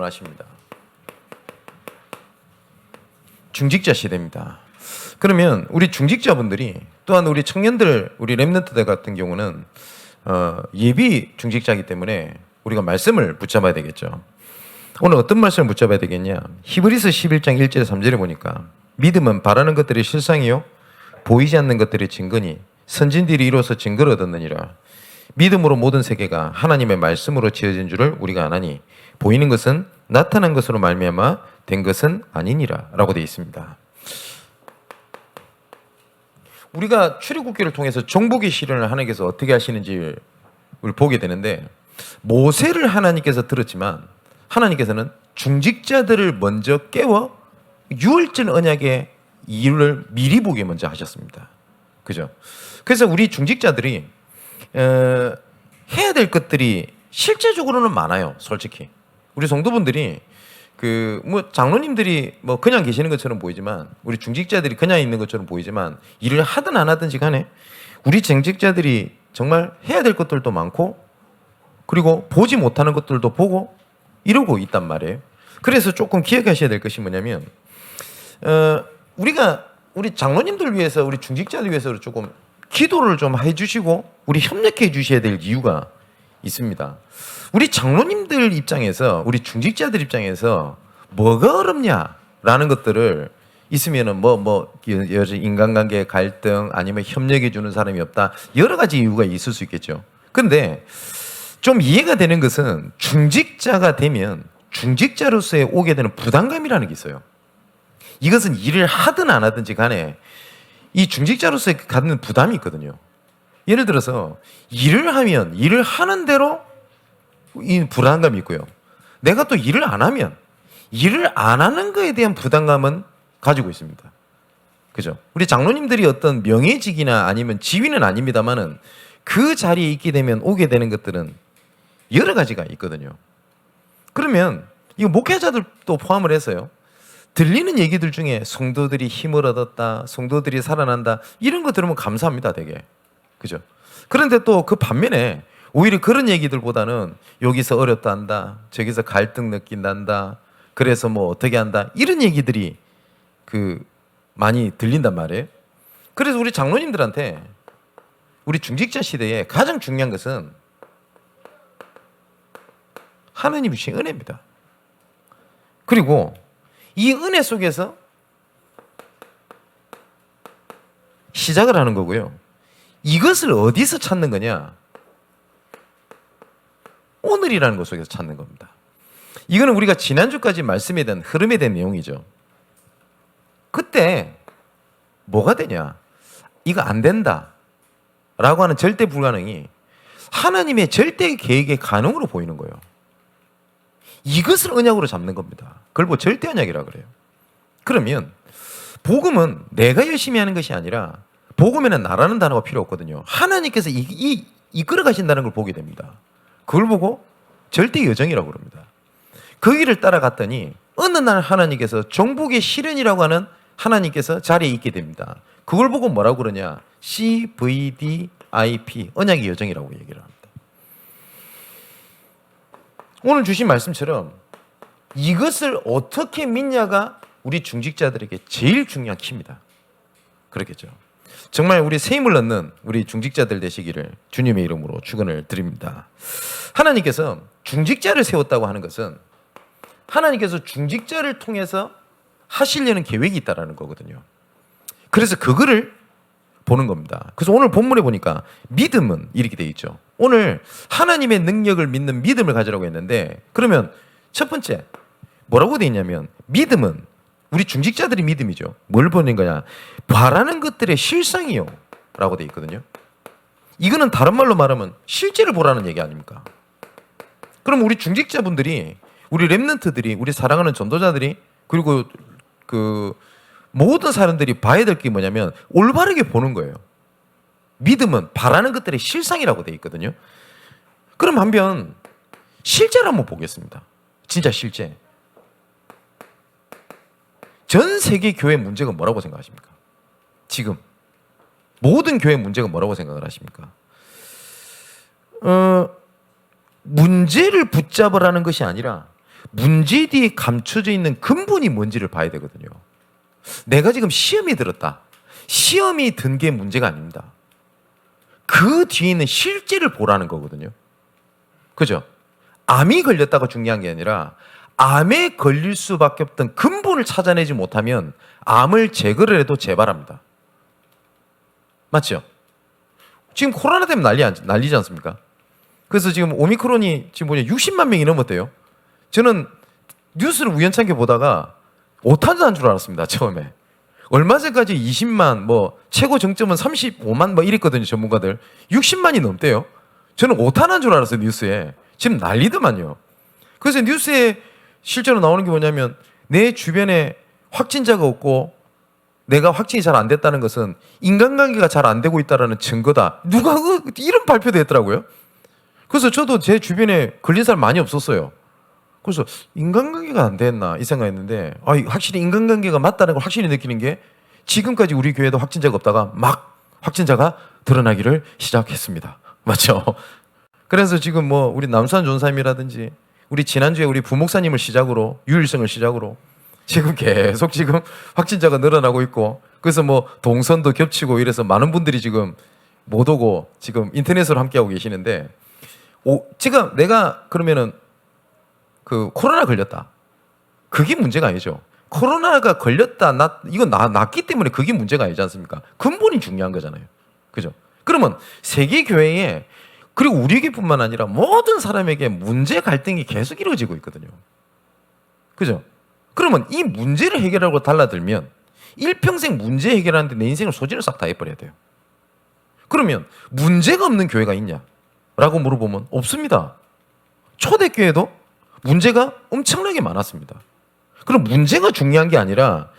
하십니다. 중직자 시대입니다. 그러면 우리 중직자분들이 또한 우리 청년들, 우리 렘넌트들 같은 경우는 예비 중직자이기 때문에 우리가 말씀을 붙잡아야 되겠죠. 오늘 어떤 말씀을 붙잡아야 되겠냐? 히브리서 11장 1절 3절에 보니까 믿음은 바라는 것들의 실상이요 보이지 않는 것들의 증거니 선진들이 이로써 증거를 얻었느니라. 믿음으로 모든 세계가 하나님의 말씀으로 지어진 줄을 우리가 아나니 보이는 것은 나타난 것으로 말미암아 된 것은 아니니라 라고 되어 있습니다. 우리가 출애굽기를 통해서 정복의 실현을 하나님께서 어떻게 하시는지를 보게 되는데 모세를 하나님께서 들었지만 하나님께서는 중직자들을 먼저 깨워 유월절 언약의 이유를 미리 보게 먼저 하셨습니다. 그죠? 그래서 우리 중직자들이 해야 될 것들이 실제적으로는 많아요. 솔직히 우리 성도분들이 장로님들이 그냥 계시는 것처럼 보이지만 우리 중직자들이 그냥 있는 것처럼 보이지만 일을 하든 안 하든지 간에 우리 중직자들이 정말 해야 될 것들도 많고 그리고 보지 못하는 것들도 보고 이러고 있단 말이에요. 그래서 조금 기억하셔야 될 것이 뭐냐면 우리가 우리 장로님들 위해서 우리 중직자들 위해서 조금 기도를 좀 해주시고 우리 협력해 주셔야 될 이유가 있습니다. 우리 장로님들 입장에서 우리 중직자들 입장에서 뭐가 어렵냐라는 것들을 있으면은 인간관계 갈등 아니면 협력해 주는 사람이 없다 여러 가지 이유가 있을 수 있겠죠. 근데 좀 이해가 되는 것은 중직자가 되면 중직자로서의 오게 되는 부담감이라는 게 있어요. 이것은 일을 하든 안 하든지 간에 이 중직자로서의 갖는 부담이 있거든요. 예를 들어서 일을 하면 일을 하는 대로 이 불안감이 있고요. 내가 또 일을 안 하면 일을 안 하는 거에 대한 부담감은 가지고 있습니다. 그죠? 우리 장로님들이 어떤 명예직이나 아니면 지위는 아닙니다만은 그 자리에 있게 되면 오게 되는 것들은 여러 가지가 있거든요. 그러면 이거 목회자들도 포함을 해서요. 들리는 얘기들 중에 성도들이 힘을 얻었다, 성도들이 살아난다 이런 거 들으면 감사합니다, 되게. 그죠? 그런데 또 그 반면에 오히려 그런 얘기들보다는 여기서 어렵다 한다, 저기서 갈등 느낀단다, 그래서 어떻게 한다 이런 얘기들이 많이 들린단 말이에요. 그래서 우리 장로님들한테 우리 중직자 시대에 가장 중요한 것은 하나님이 주신 은혜입니다. 그리고 이 은혜 속에서 시작을 하는 거고요. 이것을 어디서 찾는 거냐? 오늘이라는 것 속에서 찾는 겁니다. 이거는 우리가 지난주까지 말씀에 대한 흐름에 대한 내용이죠. 그때 뭐가 되냐? 이거 안 된다 라고 하는 절대 불가능이 하나님의 절대 계획의 가능으로 보이는 거예요. 이것을 언약으로 잡는 겁니다. 그걸 절대 언약이라고 그래요. 그러면 복음은 내가 열심히 하는 것이 아니라 복음에는 나라는 단어가 필요 없거든요. 하나님께서 이끌어 가신다는 걸 보게 됩니다. 그걸 보고 절대 여정이라고 그럽니다. 그 길을 따라갔더니 어느 날 하나님께서 정복의 실현이라고 하는 하나님께서 자리에 있게 됩니다. 그걸 보고 뭐라고 그러냐? CVDIP, 언약의 여정이라고 얘기를 합니다. 오늘 주신 말씀처럼 이것을 어떻게 믿냐가 우리 중직자들에게 제일 중요한 키입니다. 그렇겠죠. 정말 우리 새 힘을 얻는 우리 중직자들 되시기를 주님의 이름으로 축원을 드립니다. 하나님께서 중직자를 세웠다고 하는 것은 하나님께서 중직자를 통해서 하시려는 계획이 있다는 거거든요. 그래서 그거를 보는 겁니다. 그래서 오늘 본문에 보니까 믿음은 이렇게 돼 있죠. 오늘 하나님의 능력을 믿는 믿음을 가지라고 했는데 그러면 첫 번째 뭐라고 돼 있냐면 믿음은 우리 중직자들이 믿음이죠. 뭘 보는 거냐? 바라는 것들의 실상이요 라고 돼 있거든요. 이거는 다른 말로 말하면 실제를 보라는 얘기 아닙니까? 그럼 우리 중직자분들이 우리 렘넌트들이 우리 사랑하는 전도자들이 그리고 모든 사람들이 봐야 될 게 뭐냐면 올바르게 보는 거예요. 믿음은 바라는 것들의 실상이라고 돼 있거든요. 그럼 한번 실제를 한번 보겠습니다. 진짜 실제. 전 세계 교회 문제가 뭐라고 생각하십니까? 지금 모든 교회 문제가 뭐라고 생각을 하십니까? 문제를 붙잡으라는 것이 아니라 문제 뒤에 감춰져 있는 근본이 뭔지를 봐야 되거든요. 내가 지금 시험이 들었다. 시험이 든 게 문제가 아닙니다. 그 뒤에 있는 실제를 보라는 거거든요. 그죠? 암이 걸렸다가 중요한 게 아니라 암에 걸릴 수밖에 없던 근본을 찾아내지 못하면 암을 제거를 해도 재발합니다. 맞죠? 지금 코로나 때문에 난리지 않습니까? 그래서 지금 오미크론이 지금 60만 명이 넘었대요. 저는 뉴스를 우연찮게 보다가 오탄자인 줄 알았습니다. 처음에. 얼마 전까지 20만, 최고 정점은 35만 이랬거든요. 전문가들. 60만이 넘대요. 저는 오탄한 줄 알았어요. 뉴스에. 지금 난리더만요. 그래서 뉴스에 실제로 나오는 게 뭐냐면 내 주변에 확진자가 없고 내가 확진이 잘 안 됐다는 것은 인간관계가 잘 안 되고 있다는 증거다. 누가 이런 발표도 했더라고요. 그래서 저도 제 주변에 걸린 사람 많이 없었어요. 그래서 인간관계가 안 됐나 이 생각했는데 확실히 인간관계가 맞다는 걸 확실히 느끼는 게 지금까지 우리 교회도 확진자가 없다가 막 확진자가 드러나기를 시작했습니다. 맞죠? 그래서 지금 우리 남수환 전사님이라든지 우리 지난주에 우리 부목사님을 시작으로 유일성을 시작으로 지금 계속 지금 확진자가 늘어나고 있고 그래서 동선도 겹치고 이래서 많은 분들이 지금 못 오고 지금 인터넷으로 함께하고 계시는데 지금 내가 그러면은 그 코로나 걸렸다. 그게 문제가 아니죠. 코로나가 걸렸다, 이건 낫기 때문에 그게 문제가 아니지 않습니까? 근본이 중요한 거잖아요. 그죠? 그러면 세계 교회에 그리고 우리 교회뿐만 아니라 모든 사람에게 문제 갈등이 계속 이루어지고 있거든요. 그죠? 그러면 이 문제를 해결하고 달라들면 일평생 문제 해결하는데 내 인생을 소진을 싹 다 해버려야 돼요. 그러면 문제가 없는 교회가 있냐? 라고 물어보면 없습니다. 초대교회도 문제가 엄청나게 많았습니다. 그럼 문제가 중요한 게 아니라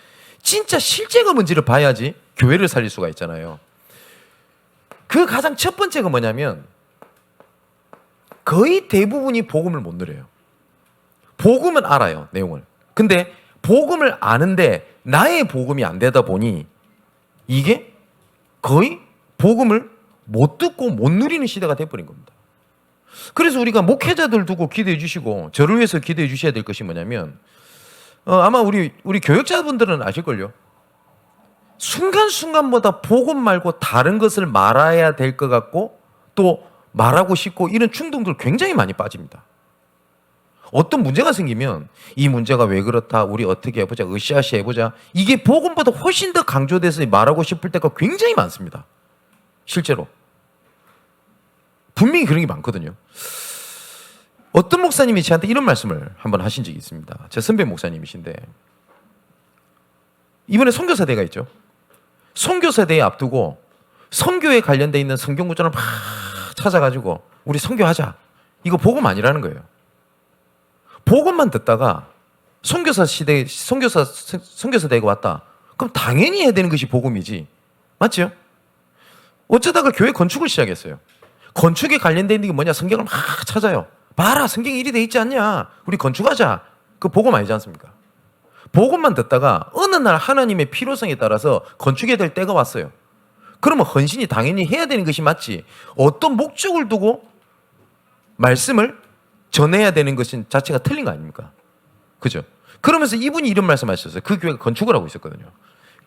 진짜 실제가 뭔지를 봐야지 교회를 살릴 수가 있잖아요. 그 가장 첫 번째가 뭐냐면 거의 대부분이 복음을 못 누려요. 복음은 알아요, 내용을. 근데 복음을 아는데 나의 복음이 안 되다 보니 이게 거의 복음을 못 듣고 못 누리는 시대가 돼버린 겁니다. 그래서 우리가 목회자들 두고 기도해 주시고 저를 위해서 기도해 주셔야 될 것이 뭐냐면 아마 우리 교역자분들은 아실걸요. 순간순간마다 복음 말고 다른 것을 말해야 될 것 같고 또 말하고 싶고 이런 충동들 굉장히 많이 빠집니다. 어떤 문제가 생기면 이 문제가 왜 그렇다, 우리 어떻게 해보자, 으쌰으쌰 해보자, 이게 복음보다 훨씬 더 강조돼서 말하고 싶을 때가 굉장히 많습니다. 실제로 분명히 그런 게 많거든요. 어떤 목사님이 저한테 이런 말씀을 한번 하신 적이 있습니다. 제 선배 목사님이신데 이번에 선교사대가 있죠. 선교사대에 앞두고 선교에 관련돼 있는 성경 구절을 막 찾아가지고 우리 선교하자. 이거 복음 아니라는 거예요. 복음만 듣다가 선교사대가 왔다. 그럼 당연히 해야 되는 것이 복음이지. 맞죠? 어쩌다가 교회 건축을 시작했어요. 건축에 관련돼 있는 게 뭐냐? 성경을 막 찾아요. 봐라, 성경이 이리 돼 있지 않냐? 우리 건축하자. 그 복음 아니지 않습니까? 복음만 듣다가 어느 날 하나님의 필요성에 따라서 건축해야 될 때가 왔어요. 그러면 헌신이 당연히 해야 되는 것이 맞지. 어떤 목적을 두고 말씀을 전해야 되는 것인 자체가 틀린 거 아닙니까? 그죠? 그러면서 이분이 이런 말씀하셨어요. 그 교회가 건축을 하고 있었거든요.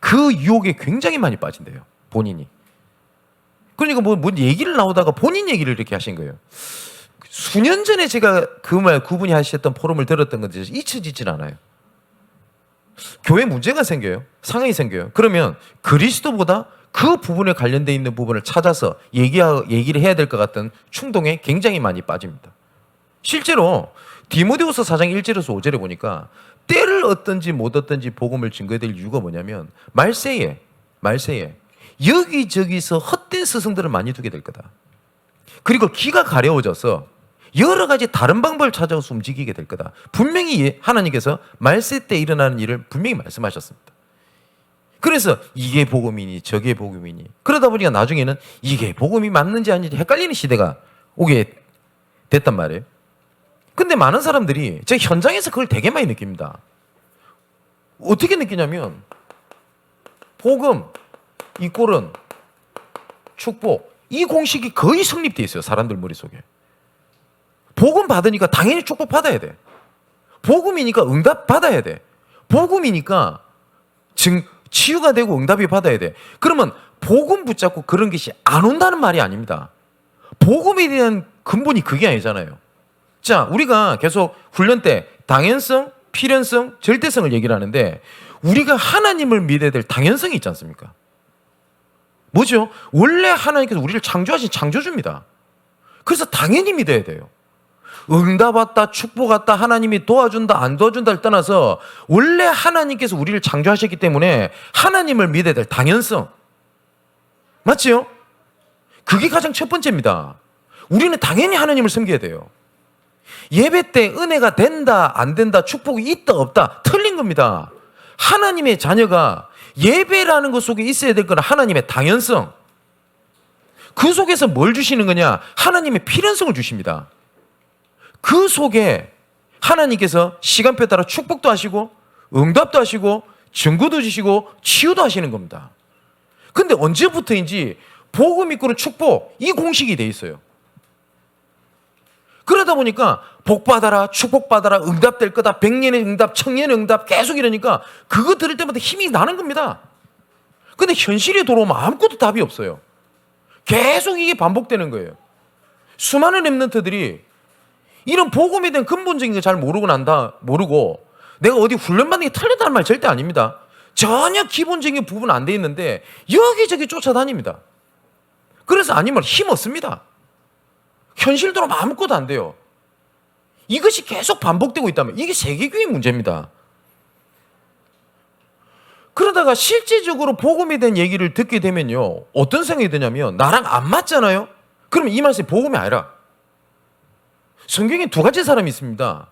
그 유혹에 굉장히 많이 빠진대요. 본인이. 그러니까 뭐 얘기를 나오다가 본인 얘기를 이렇게 하신 거예요. 수년 전에 제가 그분이 하셨던 포럼을 들었던 건데 잊혀지질 않아요. 교회 문제가 생겨요. 상황이 생겨요. 그러면 그리스도보다 그 부분에 관련되어 있는 부분을 찾아서 얘기를 해야 될 것 같은 충동에 굉장히 많이 빠집니다. 실제로 디모데후서 4장 1절에서 5절에 보니까 때를 얻든지 못 얻든지 복음을 증거해야 이유가 뭐냐면 말세에 여기저기서 헛된 스승들을 많이 두게 될 거다. 그리고 기가 가려워져서 여러 가지 다른 방법을 찾아서 움직이게 될 거다. 분명히 하나님께서 말세 때 일어나는 일을 분명히 말씀하셨습니다. 그래서 이게 복음이니 저게 복음이니 그러다 보니까 나중에는 이게 복음이 맞는지 아닌지 헷갈리는 시대가 오게 됐단 말이에요. 근데 많은 사람들이 제 현장에서 그걸 되게 많이 느낍니다. 어떻게 느끼냐면 복음 이꼴은 축복 이 공식이 거의 성립돼 있어요. 사람들 머릿속에. 복음 받으니까 당연히 축복 받아야 돼. 복음이니까 응답 받아야 돼. 복음이니까 치유가 되고 응답이 받아야 돼. 그러면 복음 붙잡고 그런 것이 안 온다는 말이 아닙니다. 복음에 대한 근본이 그게 아니잖아요. 자, 우리가 계속 훈련 때 당연성, 필연성, 절대성을 얘기를 하는데 우리가 하나님을 믿어야 될 당연성이 있지 않습니까? 뭐죠? 원래 하나님께서 우리를 창조하신 창조주입니다. 그래서 당연히 믿어야 돼요. 응답 왔다, 축복 왔다, 하나님이 도와준다, 안 도와준다를 떠나서 원래 하나님께서 우리를 창조하셨기 때문에 하나님을 믿어야 될 당연성. 맞지요? 그게 가장 첫 번째입니다. 우리는 당연히 하나님을 섬겨야 돼요. 예배 때 은혜가 된다, 안 된다, 축복이 있다, 없다, 틀린 겁니다. 하나님의 자녀가 예배라는 것 속에 있어야 될 건 하나님의 당연성. 그 속에서 뭘 주시는 거냐? 하나님의 필연성을 주십니다. 그 속에 하나님께서 시간표에 따라 축복도 하시고 응답도 하시고 증거도 주시고 치유도 하시는 겁니다. 근데 언제부터인지 복음 이꾸는 축복 이 공식이 돼 있어요. 그러다 보니까 복 받아라, 축복 받아라, 응답될 거다, 100년의 응답, 1000년의 응답 계속 이러니까 그거 들을 때마다 힘이 나는 겁니다. 근데 현실에 돌아오면 아무것도 답이 없어요. 계속 이게 반복되는 거예요. 수많은 랩런트들이 이런 복음에 대한 근본적인 거 잘 모르고 내가 어디 훈련받는 게 틀렸다는 말 절대 아닙니다. 전혀 기본적인 부분 안 돼 있는데 여기저기 쫓아다닙니다. 그래서 아니면 힘 없습니다. 현실 들어오면 아무것도 안 돼요. 이것이 계속 반복되고 있다면 이게 세계교회의 문제입니다. 그러다가 실제적으로 복음에 대한 얘기를 듣게 되면요, 어떤 생각이 드냐면 나랑 안 맞잖아요. 그러면 이 말씀이 복음이 아니라 성경에 두 가지 사람이 있습니다.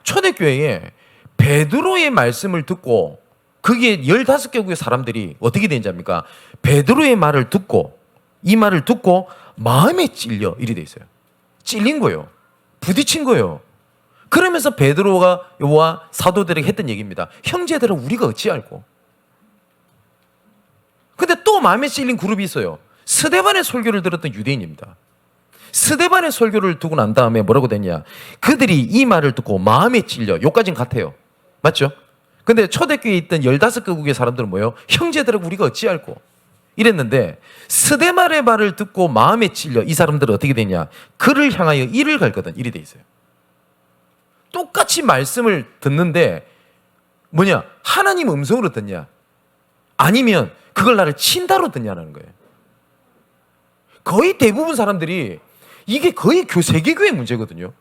초대교회에 베드로의 말씀을 듣고 그게 15개국의 사람들이 어떻게 되는지 압니까? 베드로의 말을 듣고 이 말을 듣고 마음에 찔려 이리 돼 있어요. 찔린 거예요. 부딪힌 거예요. 그러면서 베드로와 사도들에게 했던 얘기입니다. 형제들은 우리가 어찌 알고. 근데 또 마음에 찔린 그룹이 있어요. 스데반의 설교를 들었던 유대인입니다. 스데반의 설교를 듣고 난 다음에 뭐라고 됐냐? 그들이 이 말을 듣고 마음에 찔려. 요까진 같아요. 맞죠? 근데 초대교회에 있던 15개국의 사람들은 뭐예요? 형제들은 우리가 어찌 알고. 이랬는데 스데반의 말을 듣고 마음에 찔려 이 사람들은 어떻게 되냐? 그를 향하여 이를 갈거든. 이리 돼 있어요. 똑같이 말씀을 듣는데 뭐냐? 하나님 음성으로 듣냐? 아니면 그걸 나를 친다로 듣냐는 거예요. 거의 대부분 사람들이 이게 거의 세계교회 문제거든요.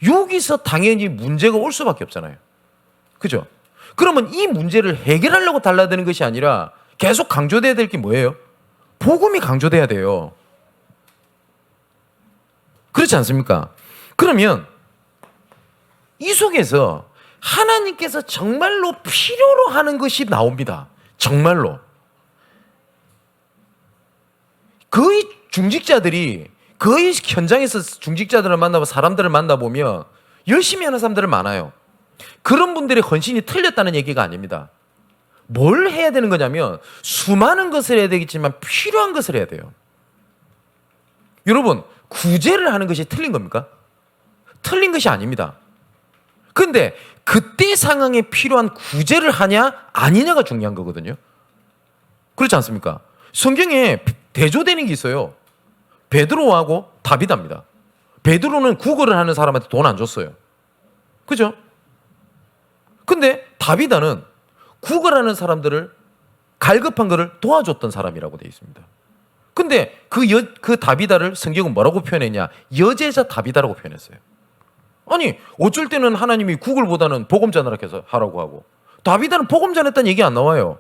여기서 당연히 문제가 올 수밖에 없잖아요. 그죠? 그러면 이 문제를 해결하려고 달라드는 것이 아니라 계속 강조돼야 될 게 뭐예요? 복음이 강조돼야 돼요. 그렇지 않습니까? 그러면 이 속에서 하나님께서 정말로 필요로 하는 것이 나옵니다. 정말로. 거의 중직자들이 거의 현장에서 중직자들을 만나고 사람들을 만나보면 열심히 하는 사람들은 많아요. 그런 분들의 헌신이 틀렸다는 얘기가 아닙니다. 뭘 해야 되는 거냐면 수많은 것을 해야 되겠지만 필요한 것을 해야 돼요. 여러분, 구제를 하는 것이 틀린 겁니까? 틀린 것이 아닙니다. 근데 그때 상황에 필요한 구제를 하냐 아니냐가 중요한 거거든요. 그렇지 않습니까? 성경에 대조되는 게 있어요. 베드로하고 다비다입니다. 베드로는 구걸을 하는 사람한테 돈 안 줬어요. 그죠? 근데 다비다는 구걸하는 사람들을 갈급한 것을 도와줬던 사람이라고 되어 있습니다. 근데 그 다비다를 성경은 뭐라고 표현했냐? 여제자 다비다라고 표현했어요. 아니 어쩔 때는 하나님이 구걸보다는 복음 전하라고 하라고 하고 다비다는 복음 전했다는 얘기 안 나와요.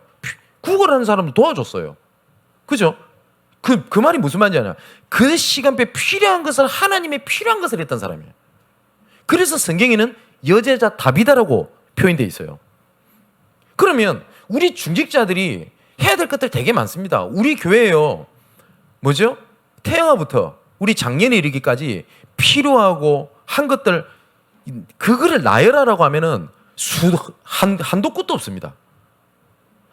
구걸하는 사람도 도와줬어요. 그죠? 그 말이 무슨 말인지 아냐? 그 시간표에 필요한 것을 하나님의 필요한 것을 했던 사람이에요. 그래서 성경에는 여제자 다비다라고 표현되어 있어요. 그러면 우리 중직자들이 해야 될 것들 되게 많습니다. 우리 교회에요. 뭐죠? 태영아부터 우리 작년에 이르기까지 필요하고 한 것들 그거를 나열하라고 하면은 한도 끝도 없습니다.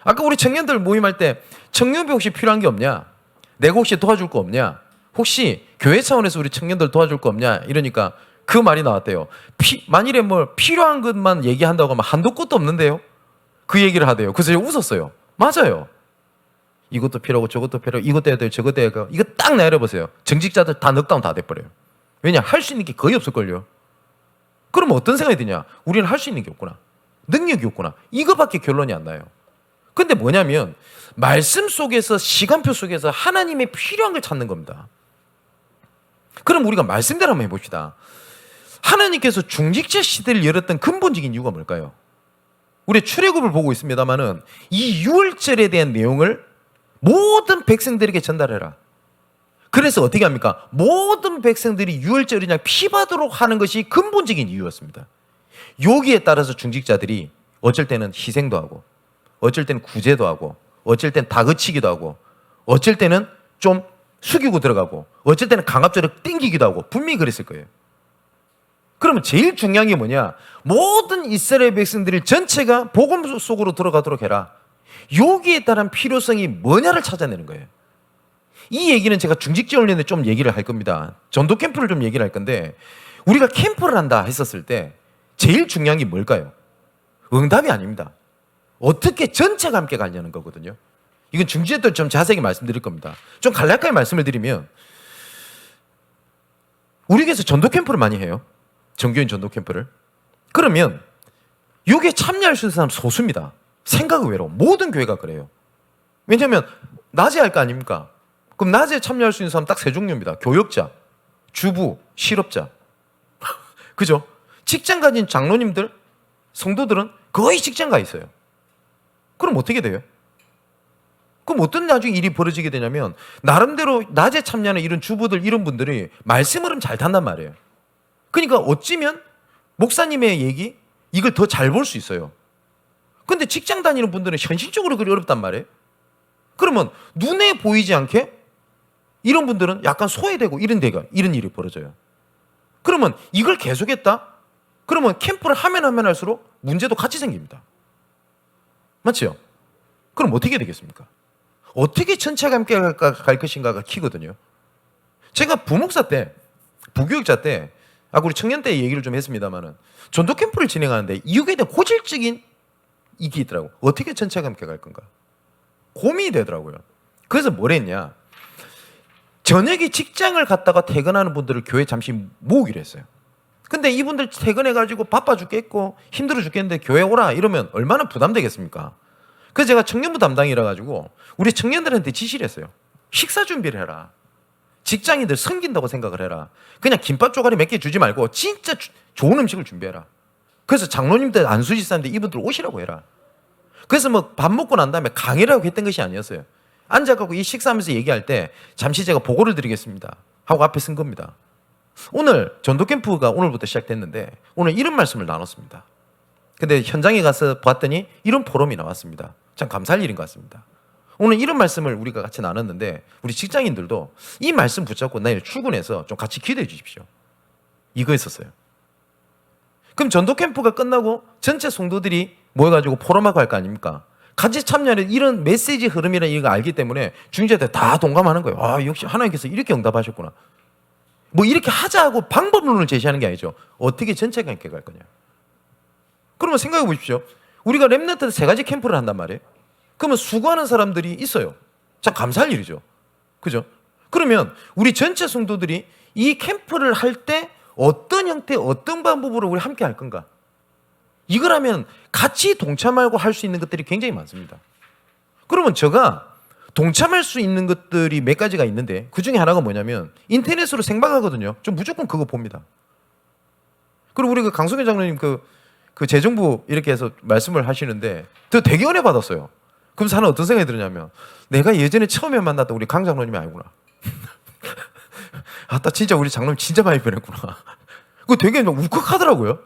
아까 우리 청년들 모임할 때 청년비 혹시 필요한 게 없냐? 내가 혹시 도와줄 거 없냐? 혹시 교회 차원에서 우리 청년들 도와줄 거 없냐? 이러니까 그 말이 나왔대요. 만일에 뭐 필요한 것만 얘기한다고 하면 한도 끝도 없는데요. 그 얘기를 하대요. 그래서 제가 웃었어요. 맞아요. 이것도 필요하고 저것도 필요하고 이것도 해야 돼요. 저것도 해야 돼요. 이거 딱 내려보세요. 정직자들 다 넉다운 다 돼버려요. 왜냐? 할 수 있는 게 거의 없을걸요. 그럼 어떤 생각이 드냐? 우리는 할 수 있는 게 없구나. 능력이 없구나. 이거밖에 결론이 안 나요. 근데 뭐냐면 말씀 속에서 시간표 속에서 하나님의 필요한 걸 찾는 겁니다. 그럼 우리가 말씀대로 한번 해봅시다. 하나님께서 중직자 시대를 열었던 근본적인 이유가 뭘까요? 우리 출애굽을 보고 있습니다만은 이 유월절에 대한 내용을 모든 백성들에게 전달해라. 그래서 어떻게 합니까? 모든 백성들이 유월절이냐 피받도록 하는 것이 근본적인 이유였습니다. 여기에 따라서 중직자들이 어쩔 때는 희생도 하고 어쩔 때는 구제도 하고 어쩔 때는 다그치기도 하고 어쩔 때는 좀 숙이고 들어가고 어쩔 때는 강압적으로 땡기기도 하고 분명히 그랬을 거예요. 그러면 제일 중요한 게 뭐냐? 모든 이스라엘 백성들 전체가 복음 속으로 들어가도록 해라. 여기에 따른 필요성이 뭐냐를 찾아내는 거예요. 이 얘기는 제가 중직자 훈련에 좀 얘기를 할 겁니다. 전도 캠프를 좀 얘기를 할 건데 우리가 캠프를 한다 했었을 때 제일 중요한 게 뭘까요? 응답이 아닙니다. 어떻게 전체가 함께 가려는 거거든요. 이건 중직자들 좀 자세하게 말씀드릴 겁니다. 좀 간략하게 말씀을 드리면 우리 교회에서 전도 캠프를 많이 해요. 정교인 전도 캠프를. 그러면 여기에 참여할 수 있는 사람 소수입니다. 생각 의외로 모든 교회가 그래요. 왜냐하면 낮에 할 거 아닙니까? 그럼 낮에 참여할 수 있는 사람 딱 세 종류입니다. 교역자, 주부, 실업자. 그죠? 직장 가진 장로님들, 성도들은 거의 직장 가 있어요. 그럼 어떻게 돼요? 그럼 어떤 나중에 일이 벌어지게 되냐면 나름대로 낮에 참여하는 이런 주부들 이런 분들이 말씀을 잘 탄단 말이에요. 그러니까 어찌면 목사님의 얘기 이걸 더 잘 볼 수 있어요. 근데 직장 다니는 분들은 현실적으로 그리 어렵단 말이에요. 그러면 눈에 보이지 않게 이런 분들은 약간 소외되고 이런 일이 벌어져요. 그러면 이걸 계속했다? 그러면 캠프를 하면 할수록 문제도 같이 생깁니다. 맞죠? 그럼 어떻게 되겠습니까? 어떻게 전체가 함께 갈 것인가가 키거든요. 제가 부목사 때, 부교육자 때, 우리 청년 때 얘기를 좀 했습니다만은 전도 캠프를 진행하는데 이유에 대한 고질적인 이게 있더라고. 어떻게 전체가 함께 갈 건가? 고민이 되더라고요. 그래서 뭘 했냐? 저녁에 직장을 갔다가 퇴근하는 분들을 교회에 잠시 모으기로 했어요. 근데 이분들 퇴근해가지고 바빠 죽겠고 힘들어 죽겠는데 교회 오라 이러면 얼마나 부담되겠습니까? 그래서 제가 청년부 담당이라 가지고 우리 청년들한테 지시를 했어요. 식사 준비를 해라. 직장인들 섬긴다고 생각을 해라. 그냥 김밥 쪼가리 몇 개 주지 말고 진짜 좋은 음식을 준비해라. 그래서 장로님들 안수지사인데 이분들 오시라고 해라. 그래서 뭐 밥 먹고 난 다음에 강의라고 했던 것이 아니었어요. 앉아가지고 이 식사하면서 얘기할 때 잠시 제가 보고를 드리겠습니다 하고 앞에 쓴 겁니다. 오늘 전도 캠프가 오늘부터 시작됐는데 오늘 이런 말씀을 나눴습니다. 근데 현장에 가서 봤더니 이런 포럼이 나왔습니다. 참 감사할 일인 것 같습니다. 오늘 이런 말씀을 우리가 같이 나눴는데 우리 직장인들도 이 말씀 붙잡고 내일 출근해서 좀 같이 기도해 주십시오. 이거였었어요. 그럼 전도 캠프가 끝나고 전체 성도들이 모여가지고 포럼하고 할 거 아닙니까? 같이 참여하는 이런 메시지 흐름이라는 이런 거 알기 때문에 중재자들 다 동감하는 거예요. 아, 역시 하나님께서 이렇게 응답하셨구나. 뭐 이렇게 하자고 방법론을 제시하는 게 아니죠. 어떻게 전체가 함께 갈 거냐. 그러면 생각해 보십시오. 우리가 렘넌트 세 가지 캠프를 한단 말이에요. 그러면 수고하는 사람들이 있어요. 참 감사할 일이죠. 그죠? 그러면 우리 전체 성도들이 이 캠프를 할 때 어떤 형태, 어떤 방법으로 우리 함께 할 건가? 이걸 하면 같이 동참하고 할 수 있는 것들이 굉장히 많습니다. 그러면 제가 동참할 수 있는 것들이 몇 가지가 있는데 그 중에 하나가 뭐냐면 인터넷으로 생방하거든요. 좀 무조건 그거 봅니다. 그리고 우리 그 강성현 장로님 그 재정부 이렇게 해서 말씀을 하시는데 저 되게 은혜 받았어요. 그럼 저는 어떤 생각이 들냐면 내가 예전에 처음에 만났던 우리 강 장로님이 아니구나. 아따 진짜 우리 장로님 진짜 많이 변했구나. 그거 되게 울컥하더라고요.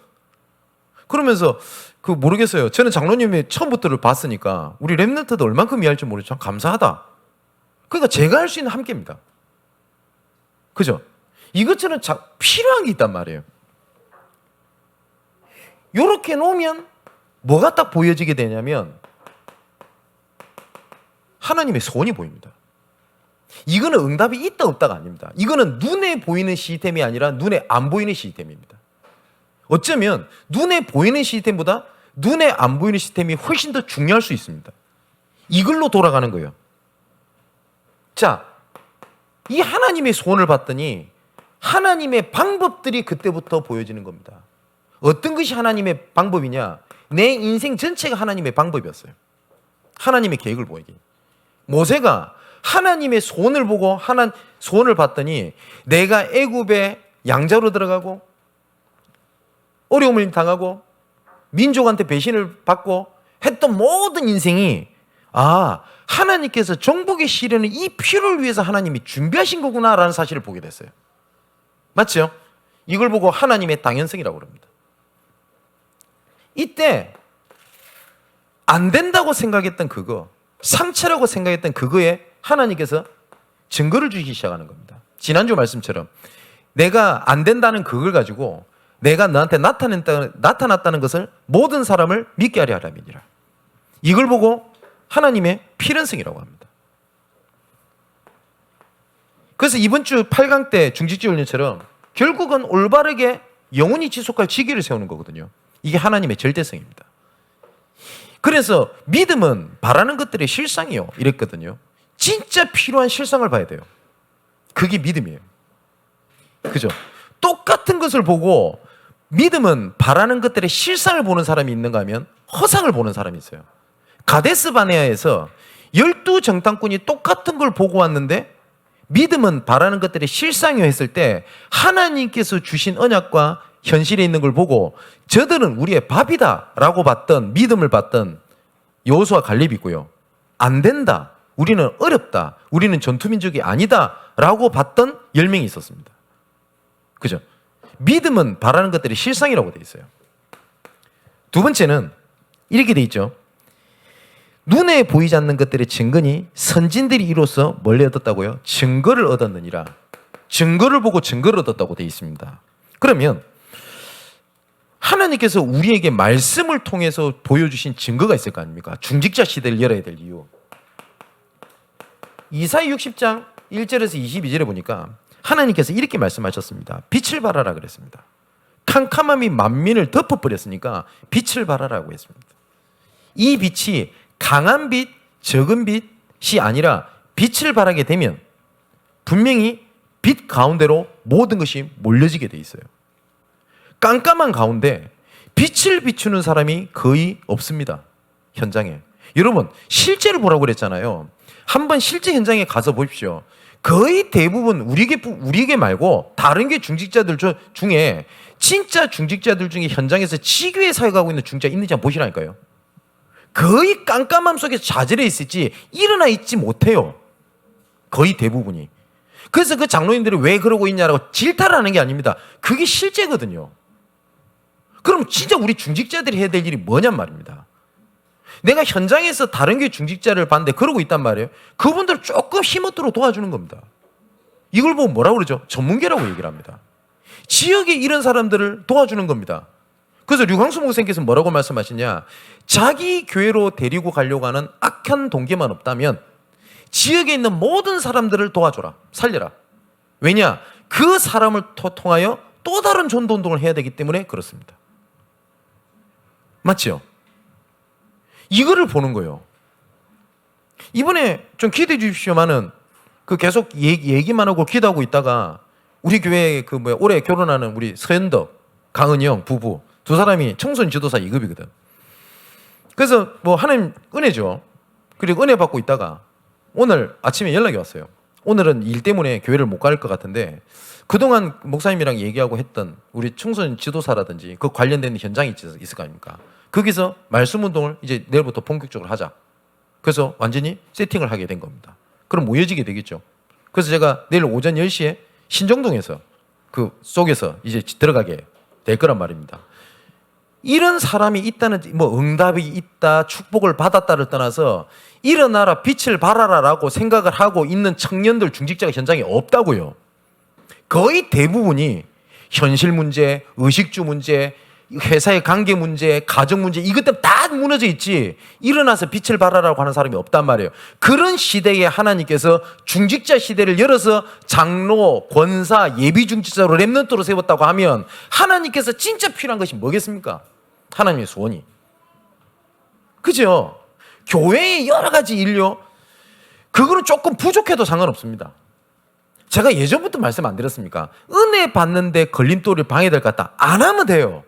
그러면서 그 모르겠어요. 저는 장로님이 처음부터를 봤으니까 우리 렘넌트도 얼만큼 이해할지 모르죠. 참 감사하다. 그러니까 제가 할 수 있는 함께입니다. 그죠? 이것처럼 필요한 게 있단 말이에요. 요렇게 놓으면 뭐가 딱 보여지게 되냐면 하나님의 소원이 보입니다. 이거는 응답이 있다 없다가 아닙니다. 이거는 눈에 보이는 시스템이 아니라 눈에 안 보이는 시스템입니다. 어쩌면 눈에 보이는 시스템보다 눈에 안 보이는 시스템이 훨씬 더 중요할 수 있습니다. 이걸로 돌아가는 거예요. 자, 이 하나님의 소원을 봤더니 하나님의 방법들이 그때부터 보여지는 겁니다. 어떤 것이 하나님의 방법이냐? 내 인생 전체가 하나님의 방법이었어요. 하나님의 계획을 보이기. 모세가 하나님의 소원을 보고 소원을 봤더니 내가 애굽에 양자로 들어가고 어려움을 당하고 민족한테 배신을 받고 했던 모든 인생이 하나님께서 정복의 시련을 이 필요를 위해서 하나님이 준비하신 거구나라는 사실을 보게 됐어요. 맞죠? 이걸 보고 하나님의 당연성이라고 합니다. 이때 안 된다고 생각했던 그거, 상처라고 생각했던 그거에 하나님께서 증거를 주기 시작하는 겁니다. 지난주 말씀처럼 내가 안 된다는 그걸 가지고 내가 너한테 나타났다는 것을 모든 사람을 믿게 하려 함이니라. 이걸 보고 하나님의 필연성이라고 합니다. 그래서 이번 주 8강 때 중직지 훈련처럼 결국은 올바르게 영원히 지속할 지기를 세우는 거거든요. 이게 하나님의 절대성입니다. 그래서 믿음은 바라는 것들의 실상이요 이랬거든요. 진짜 필요한 실상을 봐야 돼요. 그게 믿음이에요. 그죠? 똑같은 것을 보고 믿음은 바라는 것들의 실상을 보는 사람이 있는가 하면 허상을 보는 사람이 있어요. 가데스 바네아에서 12정탐꾼이 똑같은 걸 보고 왔는데 믿음은 바라는 것들의 실상이요 했을 때 하나님께서 주신 언약과 현실에 있는 걸 보고 저들은 우리의 밥이다 라고 봤던 믿음을 봤던 여호수아 갈렙이 있고요. 안 된다. 우리는 어렵다. 우리는 전투민족이 아니다 라고 봤던 10명이 있었습니다. 그죠? 믿음은 바라는 것들이 실상이라고 되어 있어요. 두 번째는 이렇게 되어 있죠. 눈에 보이지 않는 것들의 증거니 선진들이 이로써 멀리 얻었다고요? 증거를 얻었느니라. 증거를 보고 증거를 얻었다고 되어 있습니다. 그러면 하나님께서 우리에게 말씀을 통해서 보여주신 증거가 있을 거 아닙니까? 중직자 시대를 열어야 될 이유. 이사야 60장 1절에서 22절에 보니까 하나님께서 이렇게 말씀하셨습니다. 빛을 발하라 그랬습니다. 캄캄함이 만민을 덮어버렸으니까 빛을 발하라고 했습니다. 이 빛이 강한 빛, 적은 빛이 아니라 빛을 발하게 되면 분명히 빛 가운데로 모든 것이 몰려지게 돼 있어요. 깜깜한 가운데 빛을 비추는 사람이 거의 없습니다. 현장에. 여러분 실제를 보라고 그랬잖아요. 한번 실제 현장에 가서 보십시오. 거의 대부분 우리에게 말고 다른 게 중직자들 중에 진짜 중직자들 중에 현장에서 지교회 사역하고 있는 중직자 있는지 한번 보시라니까요. 거의 깜깜함 속에 좌절해 있을지 일어나 있지 못해요. 거의 대부분이. 그래서 그 장로님들이 왜 그러고 있냐라고 질타를 하는 게 아닙니다. 그게 실제거든요. 그럼 진짜 우리 중직자들이 해야 될 일이 뭐냔 말입니다. 내가 현장에서 다른 교회 중직자를 봤는데 그러고 있단 말이에요. 그분들 조금 힘없도록 도와주는 겁니다. 이걸 보고 뭐라고 그러죠? 전문계라고 얘기를 합니다. 지역에 이런 사람들을 도와주는 겁니다. 그래서 류광수 목사님께서 뭐라고 말씀하시냐? 자기 교회로 데리고 가려고 하는 악한 동기만 없다면 지역에 있는 모든 사람들을 도와줘라. 살려라. 왜냐? 그 사람을 통하여 또 다른 전도운동을 해야 되기 때문에 그렇습니다. 맞죠? 이거를 보는 거예요. 이번에 좀 기대해 주십시오만은 그 계속 얘기만 하고 기도하고 있다가 우리 교회 올해 결혼하는 우리 서현덕, 강은영 부부 두 사람이 청소년 지도사 2급이거든. 그래서 하나님 은혜죠. 그리고 은혜 받고 있다가 오늘 아침에 연락이 왔어요. 오늘은 일 때문에 교회를 못 갈 것 같은데 그동안 목사님이랑 얘기하고 했던 우리 청소년 지도사라든지 그 관련된 현장이 있을 거 아닙니까? 거기서 말씀 운동을 이제 내일부터 본격적으로 하자. 그래서 완전히 세팅을 하게 된 겁니다. 그럼 모여지게 되겠죠. 그래서 제가 내일 오전 10시에 신정동에서 그 속에서 이제 들어가게 될 거란 말입니다. 이런 사람이 있다는 응답이 있다, 축복을 받았다를 떠나서 일어나라, 빛을 발하라라고 생각을 하고 있는 청년들 중직자가 현장에 없다고요. 거의 대부분이 현실 문제, 의식주 문제, 회사의 관계 문제, 가정 문제 이것 때문에 다 무너져 있지 일어나서 빛을 발하라고 하는 사람이 없단 말이에요. 그런 시대에 하나님께서 중직자 시대를 열어서 장로, 권사, 예비 중직자로 렘넌트로 세웠다고 하면 하나님께서 진짜 필요한 것이 뭐겠습니까? 하나님의 소원이. 그죠? 교회의 여러 가지 인류 그거는 조금 부족해도 상관없습니다. 제가 예전부터 말씀 안 드렸습니까? 은혜 받는데 걸림돌을 방해될 것 같다. 안 하면 돼요.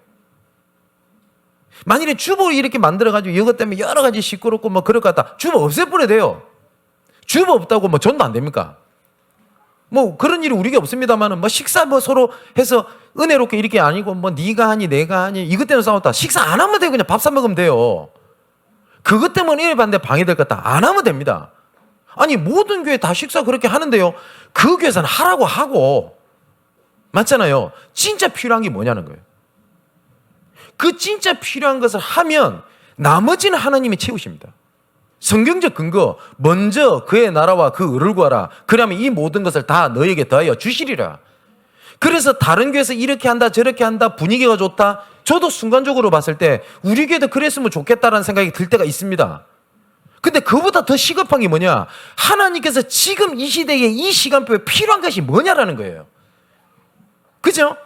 만일에 주보 이렇게 만들어가지고 이것 때문에 여러 가지 시끄럽고 뭐 그럴 것 같다. 주보 없애버려야 돼요. 주보 없다고 뭐 전도 안 됩니까? 뭐 그런 일이 우리가 없습니다만은 뭐 식사 뭐 서로 해서 은혜롭게 이렇게 아니고 뭐 네가 하니 내가 하니 이것 때문에 싸웠다. 식사 안 하면 돼요. 그냥 밥 사 먹으면 돼요. 그것 때문에 은혜 받는데 방해될 것 같다. 안 하면 됩니다. 아니 모든 교회 다 식사 그렇게 하는데요. 그 교회에서는 하라고 하고 맞잖아요. 진짜 필요한 게 뭐냐는 거예요. 그 진짜 필요한 것을 하면 나머지는 하나님이 채우십니다. 성경적 근거 먼저 그의 나라와 그 의를 구하라. 그러면 이 모든 것을 다 너에게 더하여 주시리라. 그래서 다른 교회에서 이렇게 한다 저렇게 한다 분위기가 좋다. 저도 순간적으로 봤을 때 우리 교회도 그랬으면 좋겠다라는 생각이 들 때가 있습니다. 근데 그보다 더 시급한 게 뭐냐? 하나님께서 지금 이 시대에 이 시간표에 필요한 것이 뭐냐라는 거예요. 그죠?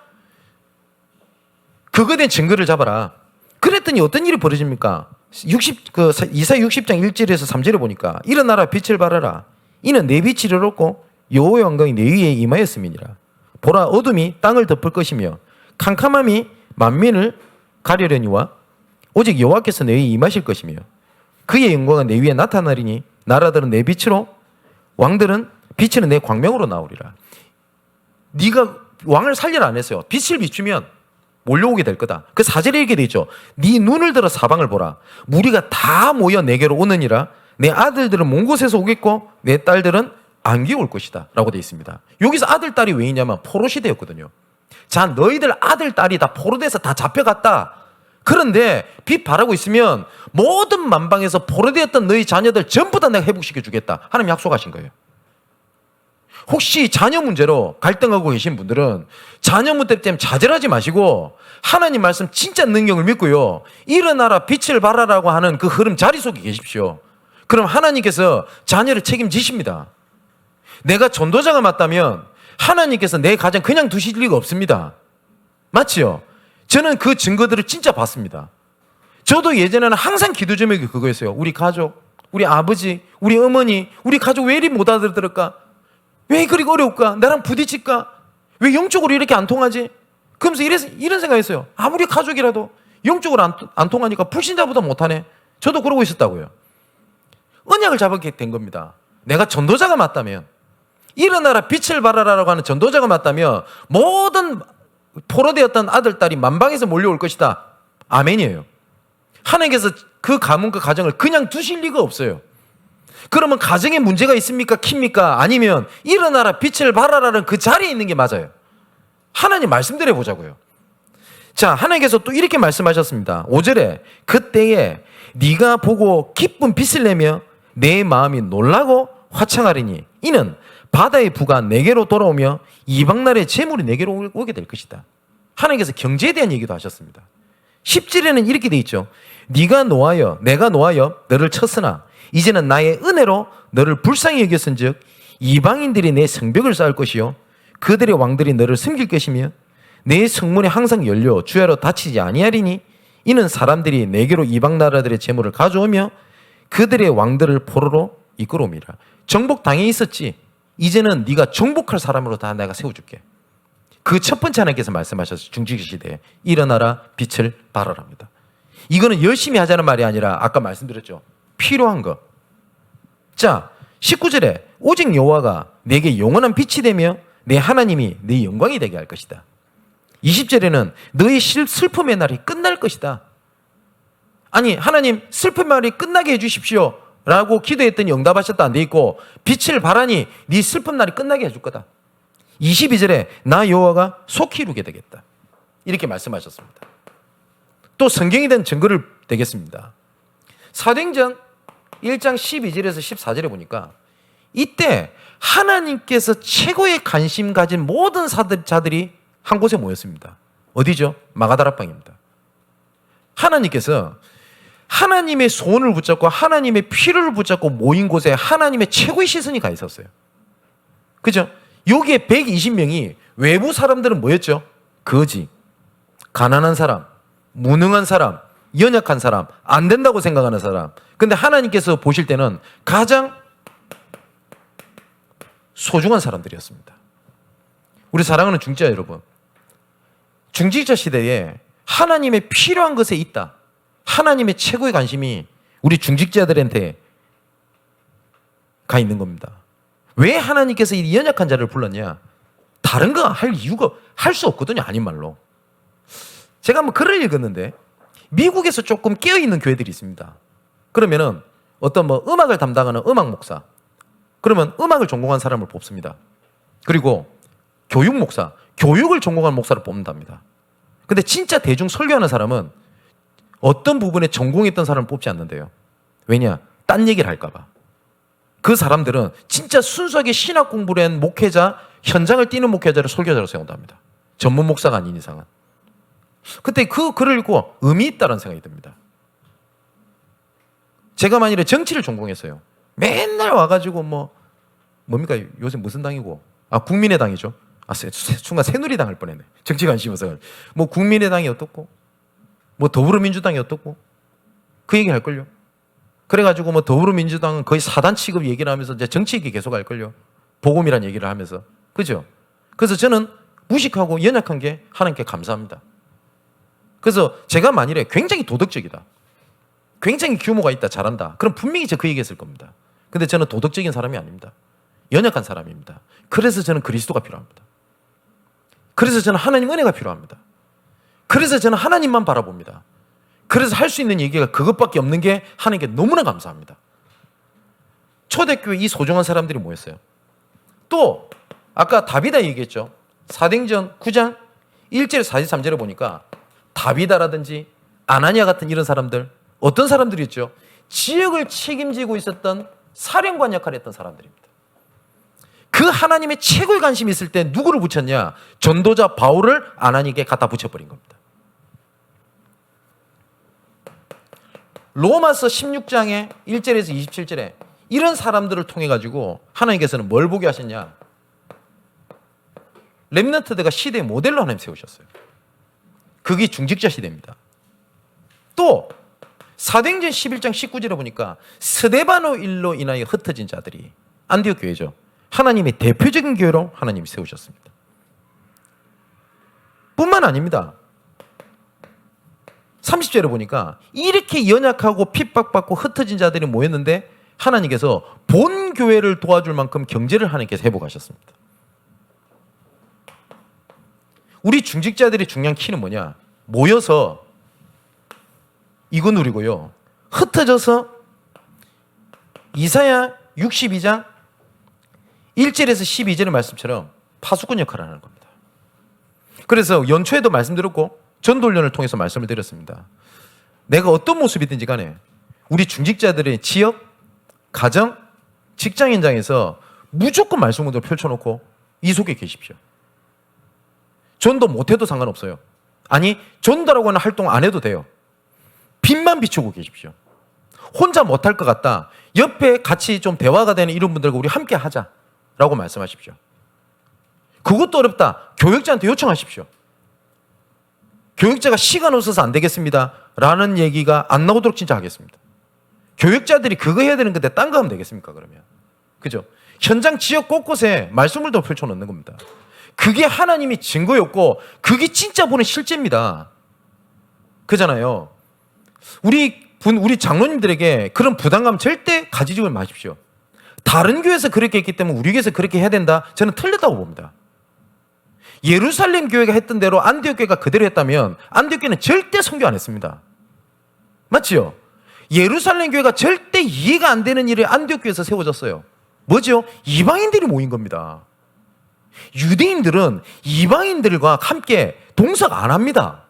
그거에 대한 증거를 잡아라. 그랬더니 어떤 일이 벌어집니까? 이사 60장 1절에서 3절에 보니까 일어나라 빛을 발하라. 이는 내 빛이 이르렀고 여호와의 영광이 내 위에 임하였음이니라. 보라 어둠이 땅을 덮을 것이며 캄캄함이 만민을 가려려니와 오직 여호와께서 내 위에 임하실 것이며 그의 영광은 내 위에 나타나리니 나라들은 내 빛으로 왕들은 빛은 내 광명으로 나오리라. 네가 왕을 살리라 안 했어요. 빛을 비추면 몰려오게 될 거다. 그 4절에 이렇게 돼 있죠. 네 눈을 들어 사방을 보라. 무리가 다 모여 내게로 오느니라. 내 아들들은 먼 곳에서 오겠고 내 딸들은 안개 올 것이다 라고 돼 있습니다. 여기서 아들 딸이 왜 있냐면 포로 시대였거든요. 자 너희들 아들 딸이 다 포로돼서 다 잡혀갔다. 그런데 빛 바라고 있으면 모든 만방에서 포로되었던 너희 자녀들 전부 다 내가 회복시켜 주겠다. 하나님 약속하신 거예요. 혹시 자녀 문제로 갈등하고 계신 분들은 자녀 문제 때문에 좌절하지 마시고 하나님 말씀 진짜 능력을 믿고요. 일어나라 빛을 발하라고 하는 그 흐름 자리 속에 계십시오. 그럼 하나님께서 자녀를 책임지십니다. 내가 전도자가 맞다면 하나님께서 내 가정 그냥 두실 리가 없습니다. 맞지요? 저는 그 증거들을 진짜 봤습니다. 저도 예전에는 항상 기도 제목이 그거였어요. 우리 가족, 우리 아버지, 우리 어머니, 우리 가족 왜 이리 못 알아들을까? 왜 그리 어려울까? 나랑 부딪힐까? 왜 영적으로 이렇게 안 통하지? 그러면서 이런 생각했어요. 아무리 가족이라도 영적으로 안 통하니까 불신자보다 못하네. 저도 그러고 있었다고요. 언약을 잡게 된 겁니다. 내가 전도자가 맞다면 일어나라 빛을 발하라고 하는 전도자가 맞다면 모든 포로되었던 아들, 딸이 만방에서 몰려올 것이다. 아멘이에요. 하나님께서 그 가문과 가정을 그냥 두실 리가 없어요. 그러면 가정에 문제가 있습니까? 킵니까? 아니면 일어나라 빛을 발하라는 그 자리에 있는 게 맞아요. 하나님 말씀드려 보자고요. 자, 하나님께서 또 이렇게 말씀하셨습니다. 5절에 그때에 네가 보고 기쁜 빛을 내며 내 마음이 놀라고 화창하리니 이는 바다의 부가 내게로 돌아오며 이방 나라의 재물이 내게로 오게 될 것이다. 하나님께서 경제에 대한 얘기도 하셨습니다. 10절에는 이렇게 돼 있죠. 네가 노하여 내가 노하여 너를 쳤으나 이제는 나의 은혜로 너를 불쌍히 여겼은즉 이방인들이 내 성벽을 쌓을 것이요 그들의 왕들이 너를 섬길 것이며 내 성문이 항상 열려 주야로 닫히지 아니하리니 이는 사람들이 내게로 이방 나라들의 재물을 가져오며 그들의 왕들을 포로로 이끌어옵니다. 정복 당해 있었지. 이제는 네가 정복할 사람으로 다 내가 세워줄게. 그 첫 번째 하나님께서 말씀하셨어요. 중직기 시대에 일어나라 빛을 발하랍니다. 이거는 열심히 하자는 말이 아니라 아까 말씀드렸죠. 필요한 거. 자, 19절에 오직 여호와가 내게 영원한 빛이 되며 내 하나님이 네 영광이 되게 할 것이다. 20절에는 너의 슬픔의 날이 끝날 것이다. 아니 하나님 슬픔의 날이 끝나게 해주십시오 라고 기도했더니 응답하셨다 안 돼 있고 빛을 발하니 네 슬픔 날이 끝나게 해줄 거다. 22절에 나 여호와가 속히 이루게 되겠다. 이렇게 말씀하셨습니다. 또 성경에 대한 증거를 대겠습니다. 사도행전 1장 12절에서 14절에 보니까 이때 하나님께서 최고의 관심 가진 모든 자들이 한 곳에 모였습니다. 어디죠? 마가다락방입니다. 하나님께서 하나님의 손을 붙잡고 하나님의 피를 붙잡고 모인 곳에 하나님의 최고의 시선이 가 있었어요. 그죠? 여기에 120명이 외부 사람들은 뭐였죠? 거지, 가난한 사람, 무능한 사람, 연약한 사람, 안 된다고 생각하는 사람. 근데 하나님께서 보실 때는 가장 소중한 사람들이었습니다. 우리 사랑하는 중직자 여러분, 중직자 시대에 하나님의 필요한 것에 있다. 하나님의 최고의 관심이 우리 중직자들한테 가 있는 겁니다. 왜 하나님께서 이 연약한 자를 불렀냐? 다른 거 할 이유가 할 수 없거든요. 아닌 말로. 제가 한번 글을 읽었는데 미국에서 조금 깨어있는 교회들이 있습니다. 그러면은 어떤 뭐 음악을 담당하는 음악 목사, 그러면 음악을 전공한 사람을 뽑습니다. 그리고 교육 목사, 교육을 전공한 목사를 뽑는답니다. 근데 진짜 대중 설교하는 사람은 어떤 부분에 전공했던 사람을 뽑지 않는데요. 왜냐? 딴 얘기를 할까 봐. 그 사람들은 진짜 순수하게 신학 공부를 한 목회자, 현장을 뛰는 목회자를 설교자로 세운답니다. 전문 목사가 아닌 이상은. 그때 그 글을 읽고 의미 있다는 생각이 듭니다. 제가 만일에 정치를 전공했어요. 맨날 와가지고 뭡니까? 요새 무슨 당이고? 국민의당이죠. 순간 새누리당 할 뻔했네. 정치 관심에서. 국민의당이 어떻고? 더불어민주당이 어떻고? 그 얘기 할걸요. 그래가지고 더불어민주당은 거의 사단 취급 얘기를 하면서 이제 정치 얘기 계속 할걸요. 복음이란 얘기를 하면서. 그죠? 그래서 저는 무식하고 연약한 게 하나님께 감사합니다. 그래서 제가 만일에 굉장히 도덕적이다, 굉장히 규모가 있다, 잘한다, 그럼 분명히 제가 그 얘기했을 겁니다. 근데 저는 도덕적인 사람이 아닙니다. 연약한 사람입니다. 그래서 저는 그리스도가 필요합니다. 그래서 저는 하나님 은혜가 필요합니다. 그래서 저는 하나님만 바라봅니다. 그래서 할 수 있는 얘기가 그것밖에 없는 게 하나님께 너무나 감사합니다. 초대교회 이 소중한 사람들이 모였어요. 또 아까 다비다 얘기했죠. 사도행전 9장 1절 43절에 보니까 다비다라든지 아나니아 같은 이런 사람들, 어떤 사람들이었죠? 지역을 책임지고 있었던 사령관 역할을 했던 사람들입니다. 그 하나님의 최고의 관심이 있을 때 누구를 붙였냐? 전도자 바울을 아나니에게 갖다 붙여버린 겁니다. 로마서 16장의 1절에서 27절에 이런 사람들을 통해 가지고 하나님께서는 뭘 보게 하셨냐? 렘넌트들과 시대의 모델로 하나님 세우셨어요. 그게 중직자 시대입니다. 또 사도행전 11장 19절에 보니까 스데바노 일로 인하여 흩어진 자들이, 안디옥 교회죠, 하나님의 대표적인 교회로 하나님이 세우셨습니다. 뿐만 아닙니다. 30절에 보니까 이렇게 연약하고 핍박받고 흩어진 자들이 모였는데 하나님께서 본 교회를 도와줄 만큼 경제를 하나님께서 회복하셨습니다. 우리 중직자들의 중요한 키는 뭐냐? 모여서 이거 누리고요, 흩어져서 이사야 62장 1절에서 12절의 말씀처럼 파수꾼 역할을 하는 겁니다. 그래서 연초에도 말씀드렸고 전도훈련을 통해서 말씀을 드렸습니다. 내가 어떤 모습이든지 간에 우리 중직자들의 지역, 가정, 직장 현장에서 무조건 말씀 운동을 펼쳐놓고 이 속에 계십시오. 전도 못해도 상관없어요. 아니, 전도라고 하는 활동 안 해도 돼요. 빛만 비추고 계십시오. 혼자 못할 것 같다, 옆에 같이 좀 대화가 되는 이런 분들과 우리 함께 하자라고 말씀하십시오. 그것도 어렵다, 교육자한테 요청하십시오. 교육자가 시간 없어서 안 되겠습니다 라는 얘기가 안 나오도록 진짜 하겠습니다. 교육자들이 그거 해야 되는 건데 딴 거 하면 되겠습니까? 그러면 그죠? 현장 지역 곳곳에 말씀을 더 펼쳐놓는 겁니다. 그게 하나님이 증거였고 그게 진짜 보는 실제입니다. 그잖아요. 우리 장로님들에게 그런 부담감 절대 가지지 마십시오. 다른 교회에서 그렇게 했기 때문에 우리 교회에서 그렇게 해야 된다, 저는 틀렸다고 봅니다. 예루살렘 교회가 했던 대로 안디옥 교회가 그대로 했다면 안디옥 교회는 절대 선교 안 했습니다. 맞지요? 예루살렘 교회가 절대 이해가 안 되는 일이 안디옥 교회에서 세워졌어요. 뭐죠? 이방인들이 모인 겁니다. 유대인들은 이방인들과 함께 동석 안 합니다.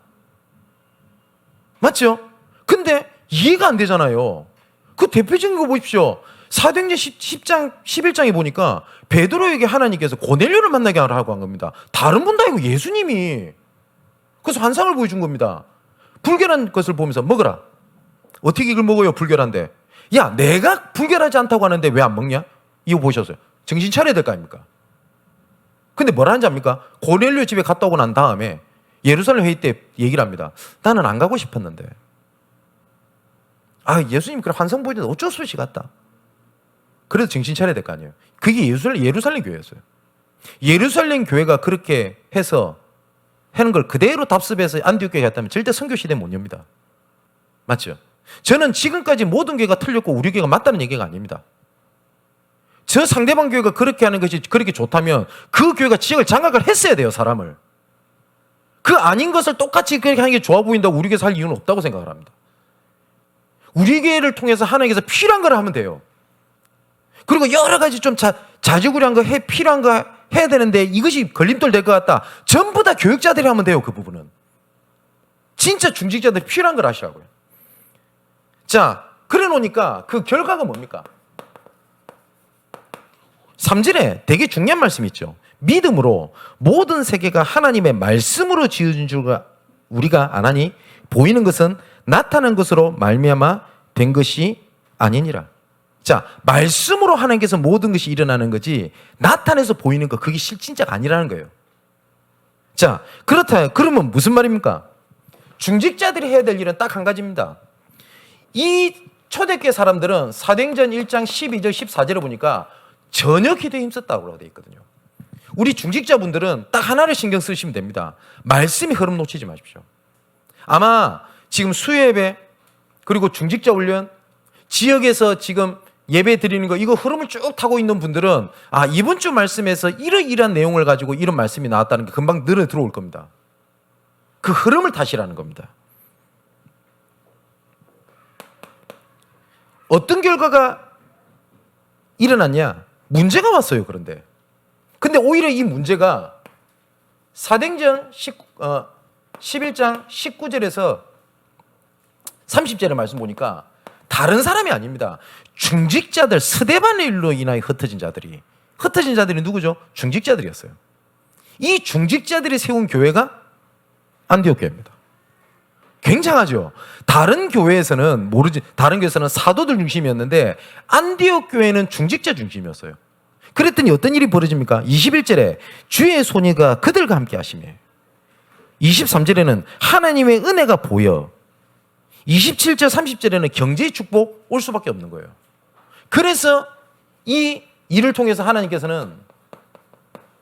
맞죠? 근데 이해가 안 되잖아요. 그 대표적인 거 보십시오. 사도행전 10장 11장에 보니까 베드로에게 하나님께서 고넬료를 만나게 하라고 한 겁니다. 다른 분도 아니고 예수님이. 그래서 환상을 보여준 겁니다. 불결한 것을 보면서 먹어라. 어떻게 이걸 먹어요? 불결한데. 야, 내가 불결하지 않다고 하는데 왜 안 먹냐? 이거 보셨어요. 정신 차려야 될 거 아닙니까? 근데 뭐라 하는지 압니까? 고넬료 집에 갔다 오고 난 다음에 예루살렘 회의 때 얘기를 합니다. 나는 안 가고 싶었는데. 아, 예수님 그래 환상 보이는데 어쩔 수 없이 갔다. 그래도 정신 차려야 될 거 아니에요. 그게 예루살렘 교회였어요. 예루살렘 교회가 그렇게 해서 하는 걸 그대로 답습해서 안디옥 교회에 갔다면 절대 선교 시대 못 엽니다. 맞죠? 저는 지금까지 모든 교회가 틀렸고 우리 교회가 맞다는 얘기가 아닙니다. 저 상대방 교회가 그렇게 하는 것이 그렇게 좋다면 그 교회가 지역을 장악을 했어야 돼요, 사람을. 그 아닌 것을 똑같이 그렇게 하는 게 좋아 보인다고 우리 교회 살 이유는 없다고 생각을 합니다. 우리 교회를 통해서 하나님께서 필요한 걸 하면 돼요. 그리고 여러 가지 좀 자주구리한 거 필요한 거 해야 되는데 이것이 걸림돌 될 것 같다. 전부 다 교육자들이 하면 돼요, 그 부분은. 진짜 중직자들이 필요한 걸 하시라고요. 자, 그래 놓으니까 그 결과가 뭡니까? 3절에 되게 중요한 말씀이 있죠. 믿음으로 모든 세계가 하나님의 말씀으로 지어진 줄 우리가 안 하니 보이는 것은 나타난 것으로 말미암아 된 것이 아니니라. 자, 말씀으로 하나님께서 모든 것이 일어나는 거지 나타내서 보이는 거 그게 진짜가 아니라는 거예요. 자, 그렇다. 그러면 무슨 말입니까? 중직자들이 해야 될 일은 딱 한 가지입니다. 이 초대교회 사람들은 사도행전 1장 12절 14절에 보니까 전혀 기도에 힘썼다고 되어 있거든요. 우리 중직자분들은 딱 하나를 신경 쓰시면 됩니다. 말씀이 흐름 놓치지 마십시오. 아마 지금 수요예배 그리고 중직자 훈련 지역에서 지금 예배 드리는 거 이거 흐름을 쭉 타고 있는 분들은 아, 이번 주 말씀에서 이러이러한 내용을 가지고 이런 말씀이 나왔다는 게 금방 늘어 들어올 겁니다. 그 흐름을 타시라는 겁니다. 어떤 결과가 일어났냐? 문제가 왔어요. 그런데 근데 오히려 이 문제가 사도행전 11장 19절에서 30절의 말씀 보니까 다른 사람이 아닙니다. 중직자들, 스데반의 일로 인하여 흩어진 자들이 누구죠? 중직자들이었어요. 이 중직자들이 세운 교회가 안디옥 교회입니다. 굉장하죠. 다른 교회에서는 사도들 중심이었는데 안디옥 교회는 중직자 중심이었어요. 그랬더니 어떤 일이 벌어집니까? 21절에 주의 손이가 그들과 함께 하시며 23절에는 하나님의 은혜가 보여 27절 30절에는 경제의 축복 올 수밖에 없는 거예요. 그래서 이 일을 통해서 하나님께서는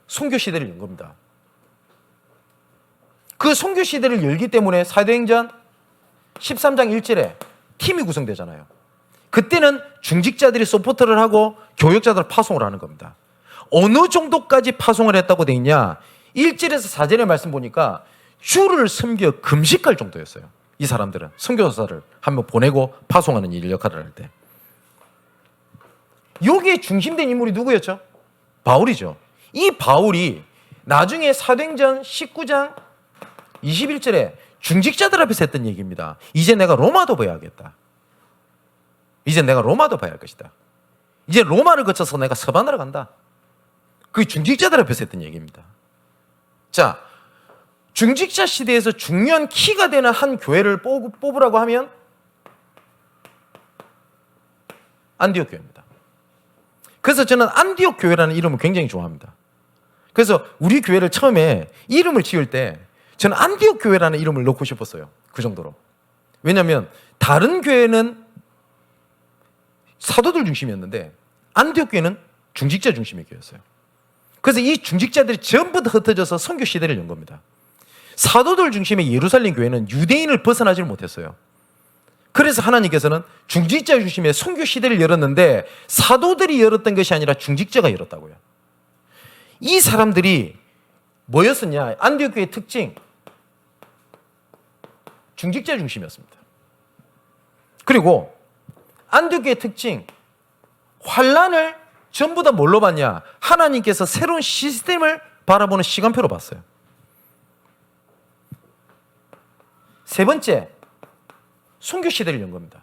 선교 시대를 연 겁니다. 그 선교 시대를 열기 때문에 사도행전 13장 1절에 팀이 구성되잖아요. 그때는 중직자들이 서포트를 하고 교역자들을 파송을 하는 겁니다. 어느 정도까지 파송을 했다고 돼 있냐? 1절에서 4절의 말씀 보니까 주를 섬겨 금식할 정도였어요. 이 사람들은 선교사를 한번 보내고 파송하는 일 역할을 할 때. 여기에 중심된 인물이 누구였죠? 바울이죠. 이 바울이 나중에 사도행전 19장 21절에 중직자들 앞에서 했던 얘기입니다. 이제 내가 로마도 봐야겠다. 이제 내가 로마도 봐야 할 것이다. 이제 로마를 거쳐서 내가 서반으로 간다. 그게 중직자들 앞에서 했던 얘기입니다. 자, 중직자 시대에서 중요한 키가 되는 한 교회를 뽑으라고 하면 안디옥 교회입니다. 그래서 저는 안디옥 교회라는 이름을 굉장히 좋아합니다. 그래서 우리 교회를 처음에 이름을 지을 때 저는 안디옥 교회라는 이름을 넣고 싶었어요. 그 정도로. 왜냐하면 다른 교회는 사도들 중심이었는데 안디옥 교회는 중직자 중심의 교회였어요. 그래서 이 중직자들이 전부 다 흩어져서 선교 시대를 연 겁니다. 사도들 중심의 예루살렘 교회는 유대인을 벗어나지 못했어요. 그래서 하나님께서는 중직자 중심의 선교 시대를 열었는데 사도들이 열었던 것이 아니라 중직자가 열었다고요. 이 사람들이 뭐였었냐? 안디옥 교회의 특징, 중직자 중심이었습니다. 그리고 안디옥 교회의 특징, 환란을 전부 다 뭘로 봤냐? 하나님께서 새로운 시스템을 바라보는 시간표로 봤어요. 세 번째, 선교 시대를 연 겁니다.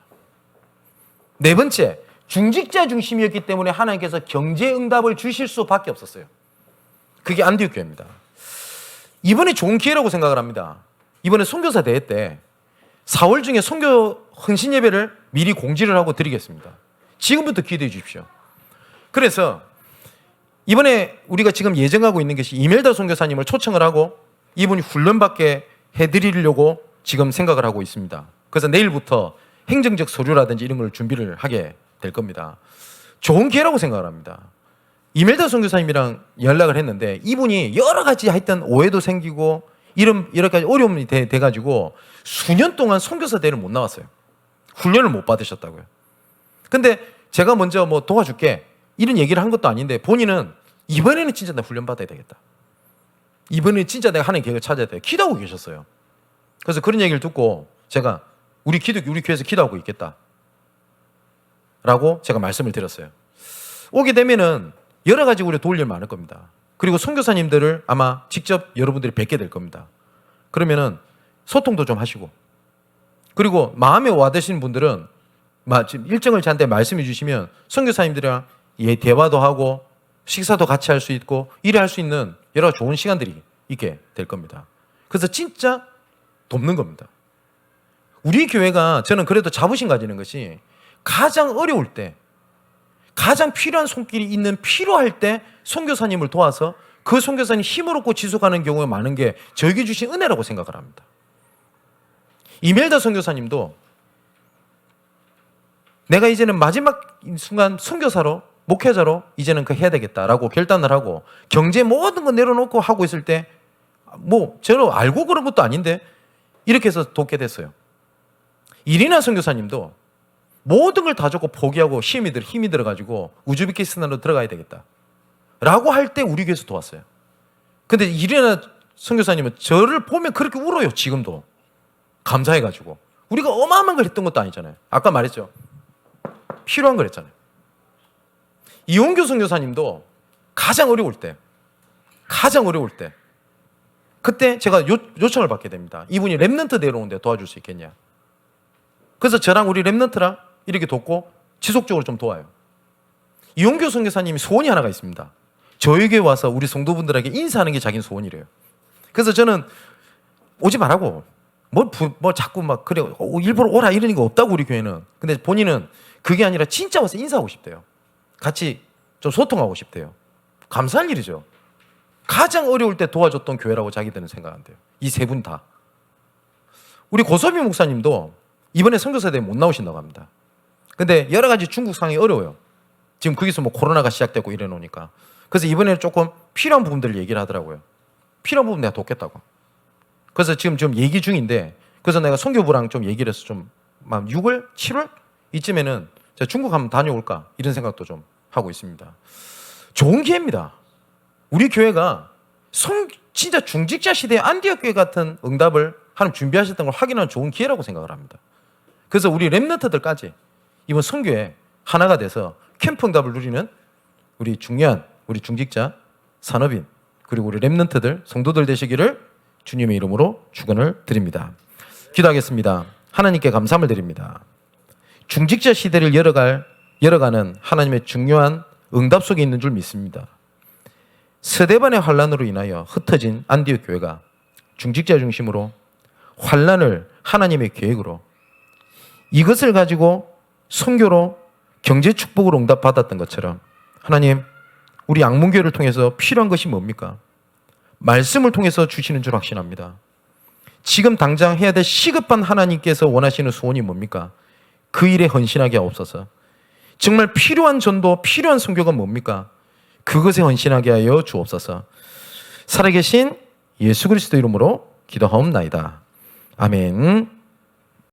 네 번째, 중직자 중심이었기 때문에 하나님께서 경제 응답을 주실 수밖에 없었어요. 그게 안디옥 교회입니다. 이번에 좋은 기회라고 생각을 합니다. 이번에 선교사 대회 때 4월 중에 선교 헌신 예배를 미리 공지를 하고 드리겠습니다. 지금부터 기대해 주십시오. 그래서 이번에 우리가 지금 예정하고 있는 것이 이멜다 선교사님을 초청을 하고 이분이 훈련받게 해드리려고 지금 생각을 하고 있습니다. 그래서 내일부터 행정적 서류라든지 이런 걸 준비를 하게 될 겁니다. 좋은 기회라고 생각을 합니다. 이멜다 선교사님이랑 연락을 했는데 이분이 여러 가지 하여튼 오해도 생기고 이런 여러 가지 어려움이 돼가지고 수년 동안 선교사 대를 못 나왔어요. 훈련을 못 받으셨다고요. 근데 제가 먼저 뭐 도와줄게 이런 얘기를 한 것도 아닌데 본인은 이번에는 진짜 나 훈련 받아야 되겠다. 이번에는 진짜 내가 하는 계획을 찾아야 돼. 기도하고 계셨어요. 그래서 그런 얘기를 듣고 제가 우리 교회에서 기도하고 있겠다. 라고 제가 말씀을 드렸어요. 오게 되면은 여러 가지 우리 도울 일 많을 겁니다. 그리고 선교사님들을 아마 직접 여러분들이 뵙게 될 겁니다. 그러면은 소통도 좀 하시고 그리고 마음에 와닿으시는 분들은 지금 일정을 저한테 말씀해 주시면 선교사님들이랑 대화도 하고 식사도 같이 할 수 있고 일할 수 있는 여러 좋은 시간들이 있게 될 겁니다. 그래서 진짜 돕는 겁니다. 우리 교회가 저는 그래도 자부심 가지는 것이 가장 어려울 때 가장 필요한 손길이 있는 필요할 때 선교사님을 도와서 그 선교사님 힘을 얻고 지속하는 경우가 많은 게 저에게 주신 은혜라고 생각을 합니다. 이멜다 선교사님도 내가 이제는 마지막 순간 선교사로 목회자로 이제는 해야 되겠다라고 결단을 하고 경제 모든 거 내려놓고 하고 있을 때 뭐 저는 알고 그런 것도 아닌데 이렇게 해서 돕게 됐어요. 이리나 선교사님도 모든 걸 다 줬고 포기하고 힘이 들어가지고 우즈베키스탄으로 들어가야 되겠다라고 할 때 우리 교회에서 도왔어요. 근데 이리나 선교사님은 저를 보면 그렇게 울어요. 지금도 감사해가지고 우리가 어마어마한 걸 했던 것도 아니잖아요. 아까 말했죠. 필요한 걸 했잖아요. 이용규 선교사님도 가장 어려울 때 그때 제가 요청을 받게 됩니다. 이분이 랩넌트 내려오는데 도와줄 수 있겠냐. 그래서 저랑 우리 랩넌트랑 이렇게 돕고 지속적으로 좀 도와요. 이용규 선교사님이 소원이 하나가 있습니다. 저에게 와서 우리 성도분들에게 인사하는 게 자기는 소원이래요. 그래서 저는 오지 말라고 뭐 자꾸 막 그래 일부러 오라 이러는 거 없다고 우리 교회는. 근데 본인은 그게 아니라 진짜 와서 인사하고 싶대요. 같이 좀 소통하고 싶대요. 감사할 일이죠. 가장 어려울 때 도와줬던 교회라고 자기들은 생각한대요. 이 세 분 다. 우리 고소비 목사님도 이번에 선교사대회 못 나오신다고 합니다. 근데 여러 가지 중국 상황이 어려워요. 지금 거기서 뭐 코로나가 시작되고 이래 놓으니까. 그래서 이번에는 조금 필요한 부분들을 얘기를 하더라고요. 필요한 부분 내가 돕겠다고. 그래서 지금 좀 얘기 중인데 그래서 내가 선교부랑 좀 얘기를 해서 좀 6월, 7월 이쯤에는 제가 중국 한번 다녀올까 이런 생각도 좀 하고 있습니다. 좋은 기회입니다. 우리 교회가 진짜 중직자 시대의 안디옥 교회 같은 응답을 하나님 준비하셨던 걸 확인하는 좋은 기회라고 생각을 합니다. 그래서 우리 랩런트들까지 이번 선교에 하나가 돼서 캠프 응답을 누리는 우리 중요한 우리 중직자, 산업인 그리고 우리 랩런트들, 성도들 되시기를 주님의 이름으로 축원을 드립니다. 기도하겠습니다. 하나님께 감사함을 드립니다. 중직자 시대를 열어가는 하나님의 중요한 응답 속에 있는 줄 믿습니다. 서대반의 환란으로 인하여 흩어진 안디옥 교회가 중직자 중심으로 환란을 하나님의 계획으로 이것을 가지고 선교로 경제 축복으로 응답받았던 것처럼 하나님 우리 양문교회를 통해서 필요한 것이 뭡니까? 말씀을 통해서 주시는 줄 확신합니다. 지금 당장 해야 될 시급한 하나님께서 원하시는 소원이 뭡니까? 그 일에 헌신하게 하옵소서. 정말 필요한 전도, 필요한 선교가 뭡니까? 그것에 헌신하게 하여 주옵소서. 살아계신 예수 그리스도 이름으로 기도하옵나이다. 아멘.